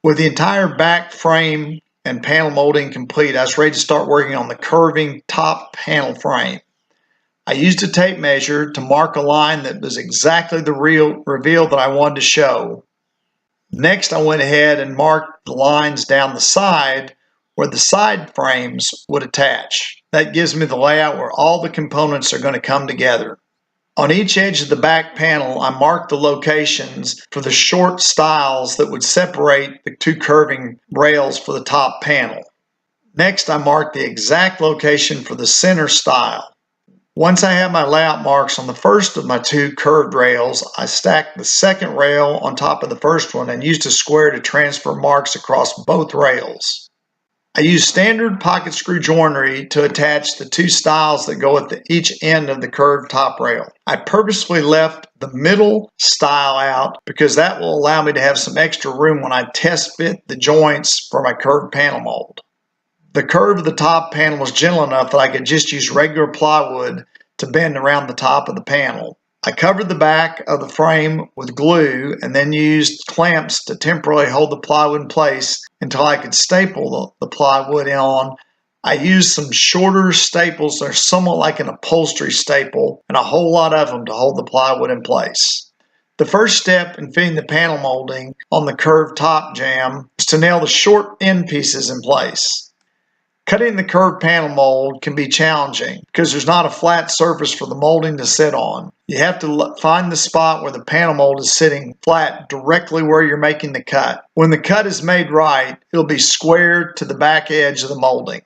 With the entire back frame and panel molding complete, I was ready to start working on the curving top panel frame. I used a tape measure to mark a line that was exactly the reveal that I wanted to show. Next, I went ahead and marked the lines down the side where the side frames would attach. That gives me the layout where all the components are going to come together. On each edge of the back panel, I marked the locations for the short stiles that would separate the two curving rails for the top panel. Next, I marked the exact location for the center stile. Once I had my layout marks on the first of my two curved rails, I stacked the second rail on top of the first one and used a square to transfer marks across both rails. I used standard pocket screw joinery to attach the two stiles that go at each end of the curved top rail. I purposefully left the middle stile out because that will allow me to have some extra room when I test fit the joints for my curved panel mold. The curve of the top panel was gentle enough that I could just use regular plywood to bend around the top of the panel. I covered the back of the frame with glue and then used clamps to temporarily hold the plywood in place until I could staple the plywood on. I used some shorter staples that are somewhat like an upholstery staple and a whole lot of them to hold the plywood in place. The first step in fitting the panel molding on the curved top jamb is to nail the short end pieces in place. Cutting the curved panel mold can be challenging because there's not a flat surface for the molding to sit on. You have to find the spot where the panel mold is sitting flat directly where you're making the cut. When the cut is made right, it'll be squared to the back edge of the molding.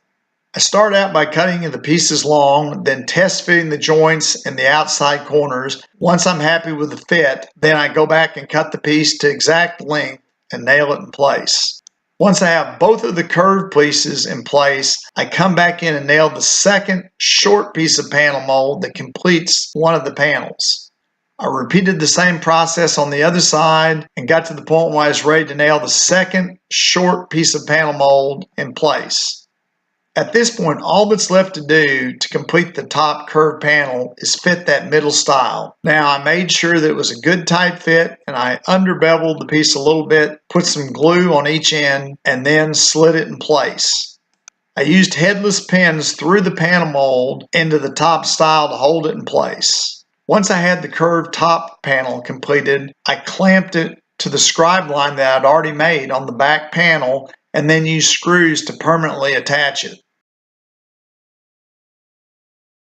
I start out by cutting the pieces long, then test fitting the joints and the outside corners. Once I'm happy with the fit, then I go back and cut the piece to exact length and nail it in place. Once I have both of the curved pieces in place, I come back in and nail the second short piece of panel mold that completes one of the panels. I repeated the same process on the other side and got to the point where I was ready to nail the second short piece of panel mold in place. At this point, all that's left to do to complete the top curved panel is fit that middle stile. Now, I made sure that it was a good tight fit and I underbeveled the piece a little bit, put some glue on each end, and then slid it in place. I used headless pins through the panel mold into the top stile to hold it in place. Once I had the curved top panel completed, I clamped it to the scribe line that I'd already made on the back panel and then used screws to permanently attach it.